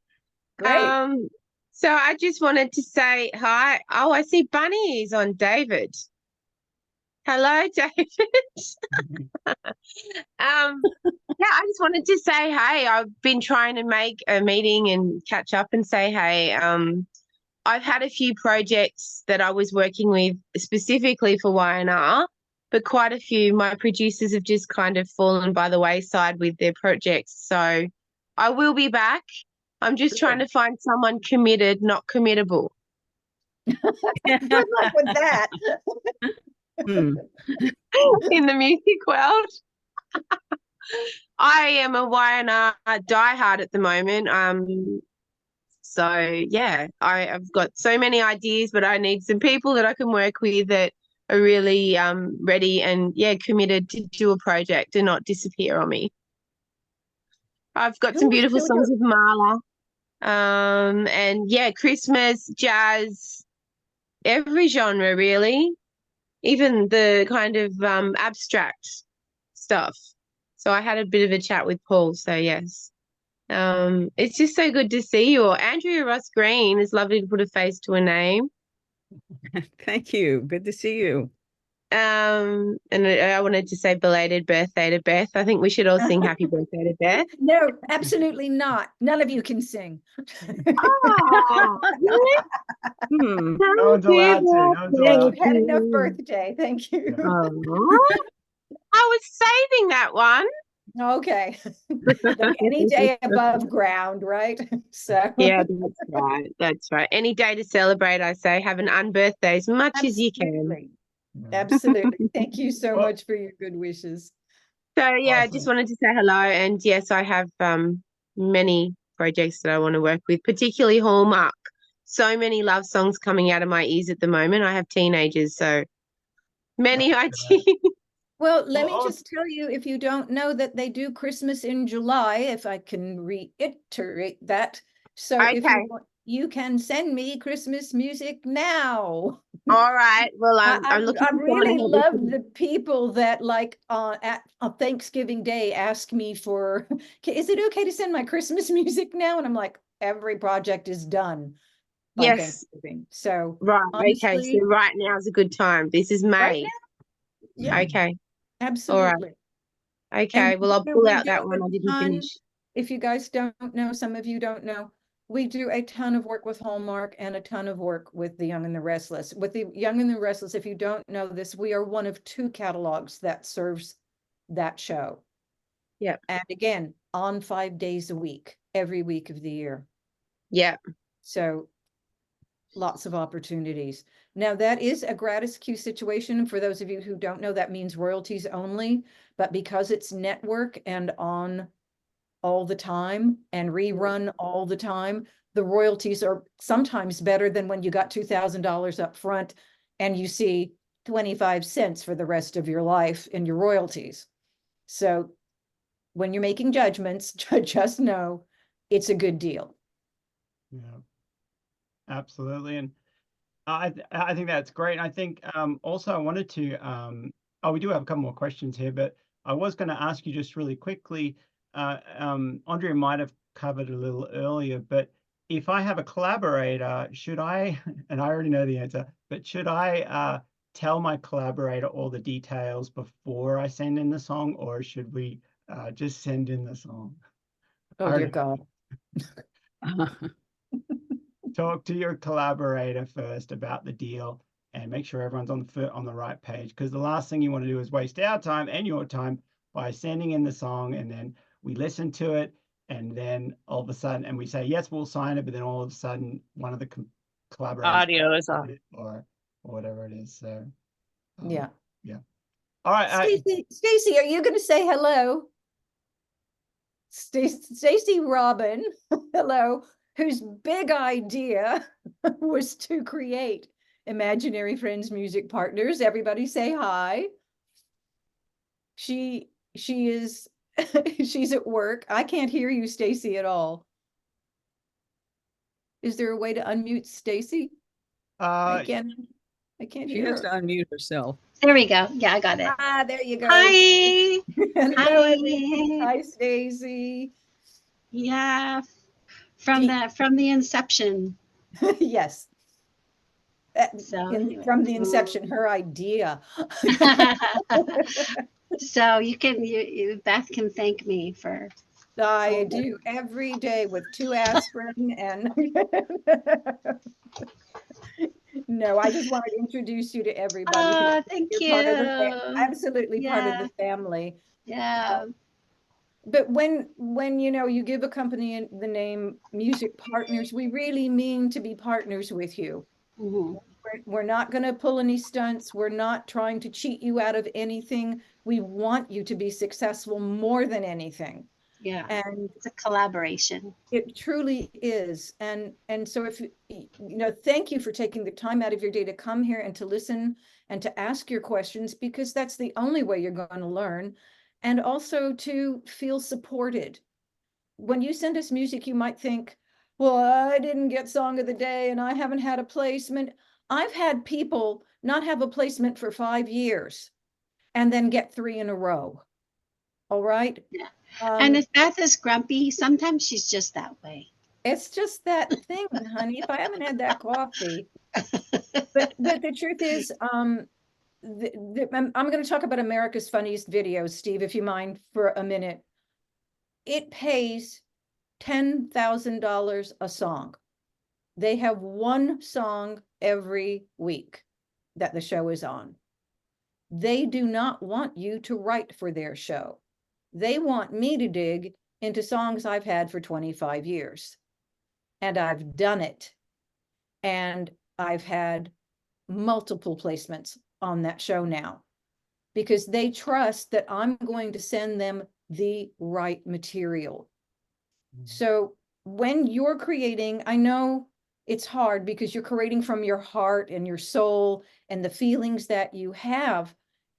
Great. so I just wanted to say hi. Oh, I see Bunny is on David. Hello, David. Yeah, I just wanted to say hey. I've been trying to make a meeting and catch up and say hey. I've had a few projects that I was working with specifically for Y&R, but quite a few my producers have just kind of fallen by the wayside with their projects. So I will be back. I'm just trying to find someone committed, not committable. Good luck with that. Hmm. In the music world. I am a Y&R diehard at the moment. So yeah, I've got so many ideas, but I need some people that I can work with that are really ready and committed to do a project and not disappear on me. I've got some beautiful songs with Marla. And yeah, Christmas, jazz, every genre really, even the kind of abstract stuff. So I had a bit of a chat with Paul. So yes. It's just so good to see you all. Andrea Ross Green, it's lovely to put a face to a name. Thank you. Good to see you. And I wanted to say belated birthday to Beth. I think we should all sing happy birthday to Beth. No, absolutely not. None of you can sing. Oh, really? No one's allowed to. No one's allowed You've had enough birthday. Thank you. I was saving that one. Okay. Look, any day above ground, right? So yeah, that's right. That's right. Any day to celebrate, I say. Have an unbirthday as much as you can. Absolutely. Thank you so much for your good wishes. So yeah, I just wanted to say hello. And yes, I have many projects that I want to work with, particularly Hallmark. So many love songs coming out of my ears at the moment. I have teenagers, so many ideas. Well, let me just tell you, if you don't know, that they do Christmas in July, if I can reiterate that. So if you want, you can send me Christmas music now. All right. Well, I'm I looking forward really ahead love to- the people that like at on Thanksgiving Day ask me for, is it okay to send my Christmas music now? And I'm like, every project is done by Yes. Thanksgiving. So Right. Okay. So honestly, right now is a good time. This is right May. now, yeah, Okay. absolutely. Okay. And Well, I'll you know, pull we out do that one. I a didn't ton, finish. if you guys don't know, some of you don't know, we do a ton of work with Hallmark and a ton of work with The Young and the Restless. With The Young and the Restless, if you don't know this, we are one of 2 catalogs that serves that show. Yeah. And again, on 5 days a week, every week of the year. Yeah. So lots of opportunities. Now that is a gratis queue situation. For those of you who don't know, that means royalties only, but because it's network and on all the time and rerun all the time, the royalties are sometimes better than when you got $2,000 up front and you see 25 cents for the rest of your life in your royalties. So when you're making judgments, just know it's a good deal. Yeah, absolutely. And I think that's great. And I think also I wanted to oh, we do have a couple more questions here, but I was going to ask you just really quickly. Andrea might have covered a little earlier, but if I have a collaborator, should I, and I already know the answer, but should I tell my collaborator all the details before I send in the song, or should we just send in the song? Oh, dear God. Talk to your collaborator first about the deal and make sure everyone's on the right page, because the last thing you want to do is waste our time and your time by sending in the song, and then we listen to it, and then all of a sudden, and we say yes, we'll sign it, but then all of a sudden one of the collaborators Audio is off. or whatever it is. So Yeah. all right. Stacy, are you going to say hello? Stacy Robin, hello, whose big idea was to create Imaginary Friends Music Partners. Everybody say hi. She is she's at work. I can't hear you, Stacy, at all. Is there a way to unmute Stacy? I can't She hear has to her. unmute herself. There we go. Yeah, I got it. Ah, there you go. Hi. Hello, Hi. everyone. Hi, Stacy. Yeah, from the inception. Yes. So From the inception, her idea. So you Beth can thank me for. I do every day with 2 aspirin and no, I just wanted to introduce you to everybody. Thank You're you. part of the absolutely part of the family. Yeah. But when you know you give a company the name Music Partners, we really mean to be partners with you. Mm-hmm. We're not going to pull any stunts. We're not trying to cheat you out of anything. We want you to be successful more than anything. Yeah. And it's a collaboration. It truly is. And so if thank you for taking the time out of your day to come here and to listen and to ask your questions, because that's the only way you're going to learn. And also to feel supported. When you send us music, you might think, well, I didn't get Song of the Day and I haven't had a placement. I've had people not have a placement for 5 years and then get 3 in a row. All right. Yeah. And if Beth is grumpy, sometimes she's just that way. It's just that thing, honey. If I haven't had that coffee. But the truth is, I'm going to talk about America's Funniest Videos, Steve, if you mind for a minute. It pays $10,000 a song. They have 1 song every week that the show is on. They do not want you to write for their show. They want me to dig into songs I've had for 25 years. And I've done it. And I've had multiple placements on that show now, because they trust that I'm going to send them the right material. So when you're creating, I know it's hard because you're creating from your heart and your soul and the feelings that you have,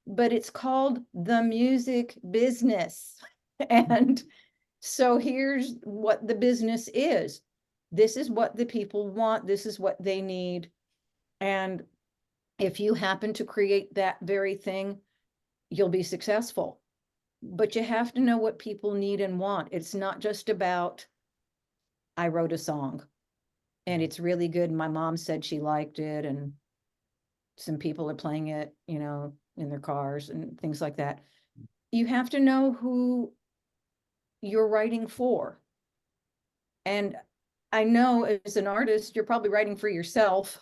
but it's called the music business. And so here's what the business is. this is what the people want, this is what they need. And if you happen to create that very thing, you'll be successful. But you have to know what people need and want. It's not just about, I wrote a song and it's really good. My mom said she liked it, and some people are playing it, you know, in their cars and things like that. You have to know who you're writing for. And I know as an artist, you're probably writing for yourself,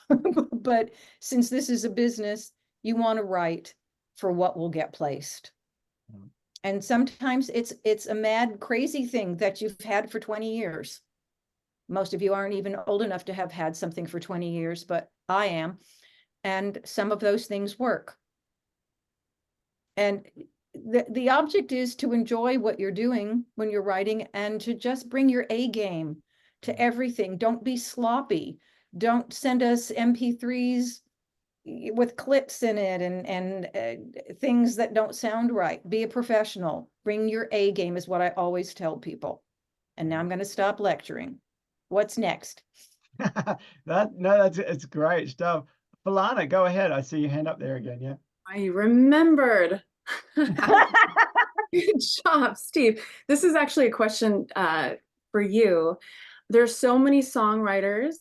but since this is a business, you want to write for what will get placed. And sometimes it's a mad, crazy thing that you've had for 20 years. Most of you aren't even old enough to have had something for 20 years, but I am. And some of those things work. And the object is to enjoy what you're doing when you're writing, and to just bring your A game to everything. Don't be sloppy. Don't send us MP3s with clips in it and things that don't sound right. Be a professional. Bring your A game is what I always tell people. And now I'm going to stop lecturing. What's next? It's great stuff. Falana, go ahead. I see your hand up there again. Yeah. I remembered. Good job, Steve. This is actually a question for you. There's so many songwriters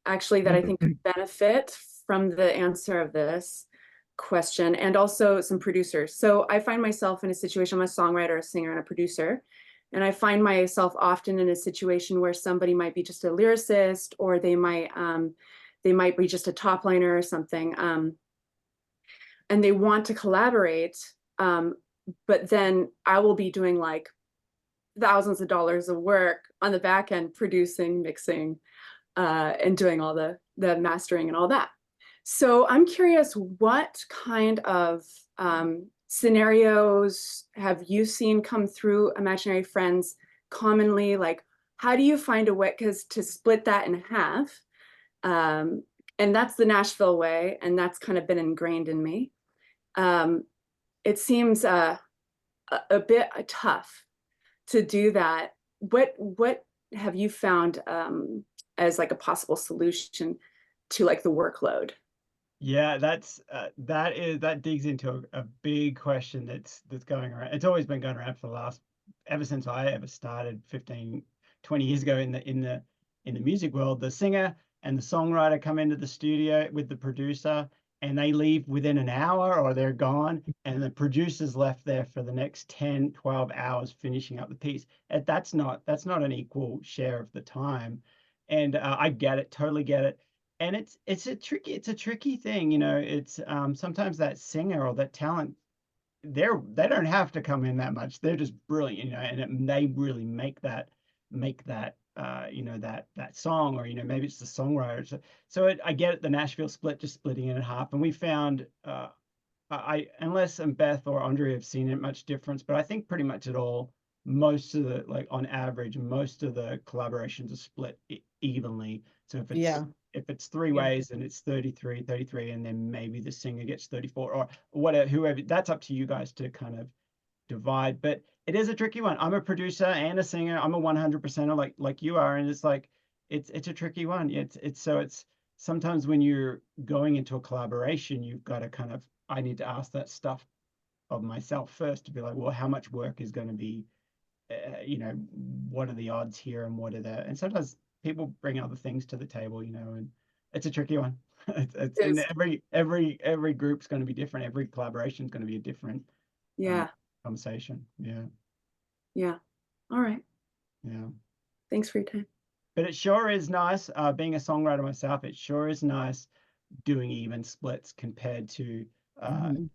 actually that I think could benefit from the answer of this question, and also some producers. So I find myself in a situation, I'm a songwriter, a singer, and a producer. And I find myself often in a situation where somebody might be just a lyricist, or they might be just a top liner or something. And they want to collaborate, but then I will be doing like thousands of dollars of work on the back end, producing, mixing, and doing all the mastering and all that. So I'm curious, what kind of scenarios have you seen come through Imaginary Friends commonly? Like, how do you find a way to split that in half? And that's the Nashville way, and that's kind of been ingrained in me. It seems a bit tough to do that. What have you found as like a possible solution to like the workload? Yeah, that digs into a big question that's going around. It's always been going around for the last, ever since I ever started 15, 20 years ago in the music world. The singer and the songwriter come into the studio with the producer, and they leave within an hour or they're gone, and the producer's left there for the next 10, 12 hours finishing up the piece. And that's not an equal share of the time. And I get it, totally get it. And it's a tricky thing, you know. It's sometimes that singer or that talent, they don't have to come in that much. They're just brilliant, you know, and they really make that you know, that song, or you know, maybe it's the songwriter. So I get it, the Nashville split, just splitting it in half. And we found unless Beth or Andrea have seen it much difference, but I think pretty much at all, most of the, like on average, most of the collaborations are split evenly. So if it's three ways, then it's 33, and then maybe the singer gets 34 or whatever, whoever. That's up to you guys to kind of divide. But it is a tricky one. I'm a producer and a singer. I'm a 100%er like you are, and it's like it's a tricky one. It's sometimes when you're going into a collaboration, you've got to kind of, I need to ask that stuff of myself first, to be like, well, how much work is going to be, you know, what are the odds here, and and sometimes people bring other things to the table, you know, and it's a tricky one. It's and every group's going to be different. Every collaboration is going to be a different conversation. Yeah. All right. Yeah. Thanks for your time. But it sure is nice, being a songwriter myself, it sure is nice doing even splits compared to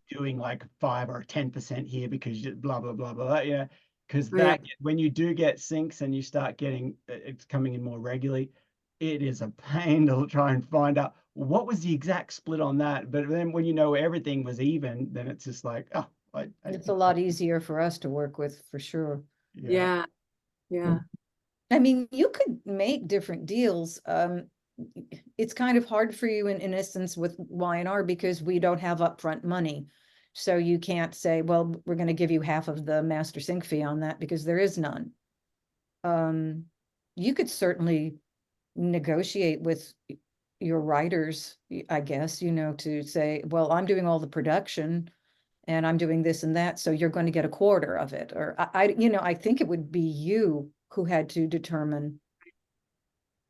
doing like 5 or 10% here because you blah blah blah blah. Yeah. Because when you do get syncs and you start getting it's coming in more regularly, it is a pain to try and find out what was the exact split on that. But then when you know everything was even, then it's just like, oh, it's a lot easier for us to work with, for sure. Yeah. I mean, you could make different deals. It's kind of hard for you in essence with Y&R because we don't have upfront money. So you can't say, well, we're going to give you half of the master sync fee on that, because there is none. You could certainly negotiate with your writers, I guess, to say, well, I'm doing all the production and I'm doing this and that, so you're going to get a quarter of it. Or I think it would be you who had to determine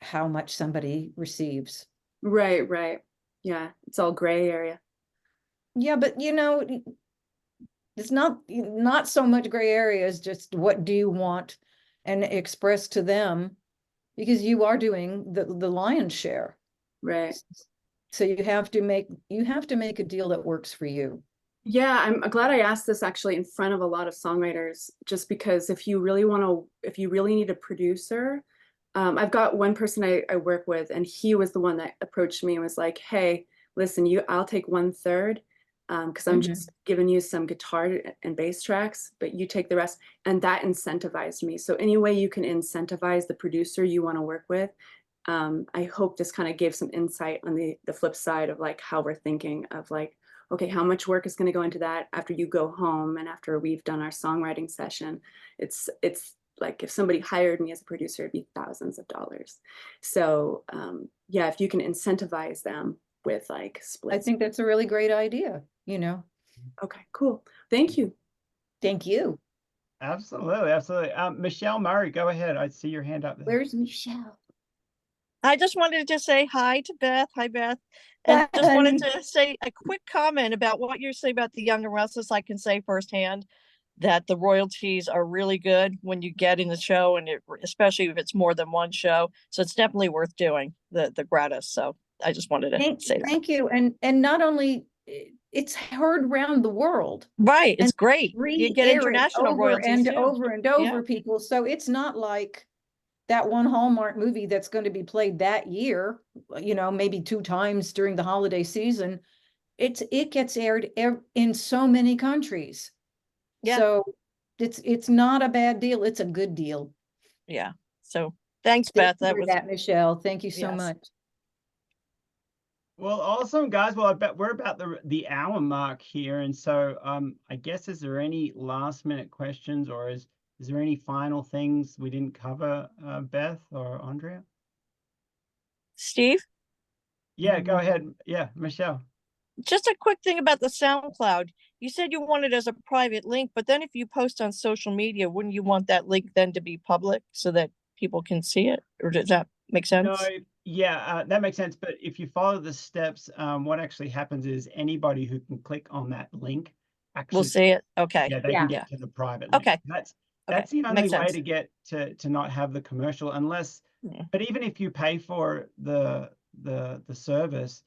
how much somebody receives. Right, right. Yeah, it's all gray area. Yeah, but it's not so much gray area as just what do you want and express to them, because you are doing the lion's share. Right. So you have to make a deal that works for you. Yeah, I'm glad I asked this actually in front of a lot of songwriters, just because if you really need a producer, I've got one person I work with, and he was the one that approached me and was like, hey, listen, I'll take 1/3, because I'm just giving you some guitar and bass tracks, but you take the rest. And that incentivized me. So any way you can incentivize the producer you want to work with, I hope this kind of gave some insight on the flip side of like how we're thinking of like, okay, how much work is going to go into that after you go home and after we've done our songwriting session. It's like if somebody hired me as a producer, it'd be thousands of dollars. So yeah, if you can incentivize them with like splits. I think that's a really great idea, Okay, cool. Thank you. Thank you. Absolutely, absolutely. Michelle Murray, go ahead. I see your hand up there. Where's Michelle? I just wanted to say hi to Beth. Hi, Beth. And just wanted to say a quick comment about what you're saying about the Young and Restless. I can say firsthand that the royalties are really good when you get in the show, and especially if it's more than one show. So it's definitely worth doing the gratis. So I just wanted to say that. Thank you. And not only it's heard around the world. Right. It's great. You get international over royalties and too. over and over, Yeah. people. So it's not like that one Hallmark movie that's going to be played that year, maybe 2 times during the holiday season. It gets aired in so many countries. Yeah. So it's not a bad deal. It's a good deal. Yeah. So thanks, Thank Beth. you That for was that, Michelle. Thank you so Yes. much. Well, awesome, guys. Well, I bet we're about the hour mark here, and so I guess is there any last minute questions, or is there any final things we didn't cover, Beth or Andrea? Steve. Yeah, go ahead. Yeah, Michelle. Just a quick thing about the SoundCloud. You said you want it as a private link, but then if you post on social media, wouldn't you want that link then to be public so that people can see it? Or does that make sense? No, yeah, that makes sense. But if you follow the steps, what actually happens is anybody who can click on that link actually We'll see it. Okay. Yeah, they can get to the private link. Okay. That's the only Makes way sense. to get to not have the commercial, unless. Yeah. But even if you pay for the service,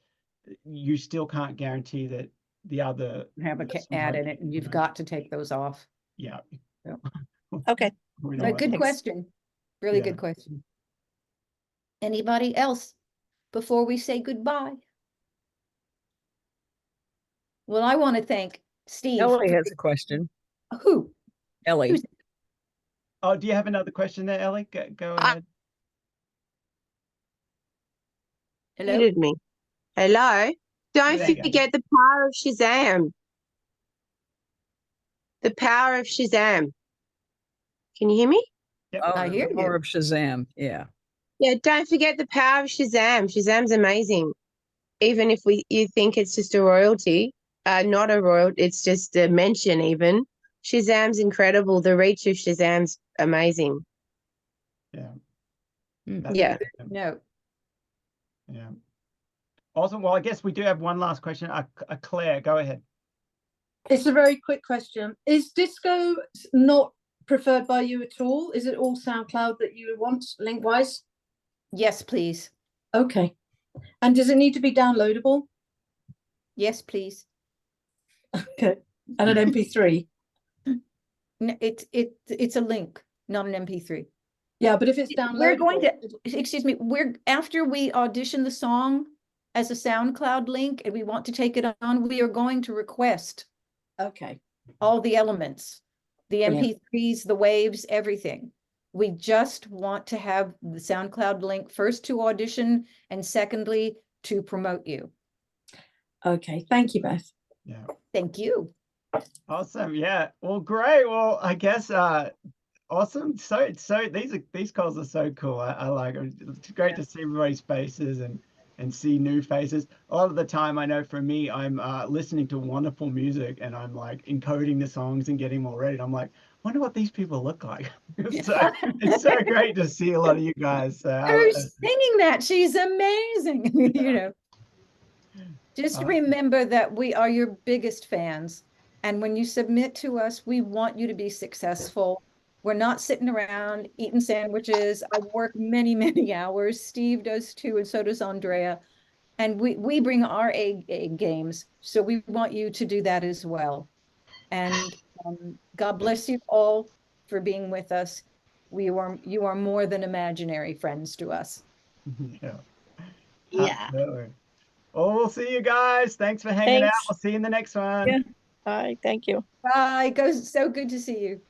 you still can't guarantee that the other Have an ad in it, and you've got to take those off. Yeah. Okay. But good question. Really good question. Anybody else before we say goodbye? Well, I want to thank Steve. Ellie has a question. Who? Ellie. Who's Oh, do you have another question there, Ellie? Go ahead. Hello? Muted me. Hello. Don't There you go. forget the power of Shazam. The power of Shazam. Can you hear me? Yep. Oh, I hear the power you. of Shazam. Yeah. Yeah, don't forget the power of Shazam. Shazam's amazing. Even if you think it's just a royalty, not a royalty, it's just a mention even. Shazam's incredible. The reach of Shazam's amazing. Yeah. Yeah. No. Yeah. Awesome. Well, I guess we do have one last question. Claire, go ahead. It's a very quick question. Is disco not preferred by you at all? Is it all SoundCloud that you want link-wise? Yes, please. Okay. And does it need to be downloadable? Yes, please. Okay. And an MP3? No, it's a link, not an MP3. Yeah, but if it's downloadable. We're going to, excuse me, after we audition the song as a SoundCloud link and we want to take it on, we are going to request Okay. all the elements, the Brilliant. MP3s, the waves, everything. We just want to have the SoundCloud link first to audition and secondly to promote you. Okay. Thank you, Beth. Yeah. Thank you. Awesome. Yeah. Well, great. Well, I guess Awesome. So these calls are so cool. I like it. It's great to see everybody's faces and see new faces. A lot of the time, I know for me, I'm listening to wonderful music and I'm like encoding the songs and getting them all ready. And I'm like, wonder what these people look like. So it's so great to see a lot of you guys. Who's singing that? She's amazing. You know, just remember that we are your biggest fans. And when you submit to us, we want you to be successful. We're not sitting around eating sandwiches. I work many, many hours. Steve does too, and so does Andrea. And we bring our A games. So we want you to do that as well. And God bless you all for being with us. You are more than imaginary friends to us. Yeah. Yeah. Absolutely. Well, we'll see you guys. Thanks for hanging out. Thanks. We'll see you in the next one. Yeah. Bye. Thank you. Bye. It goes so good to see you.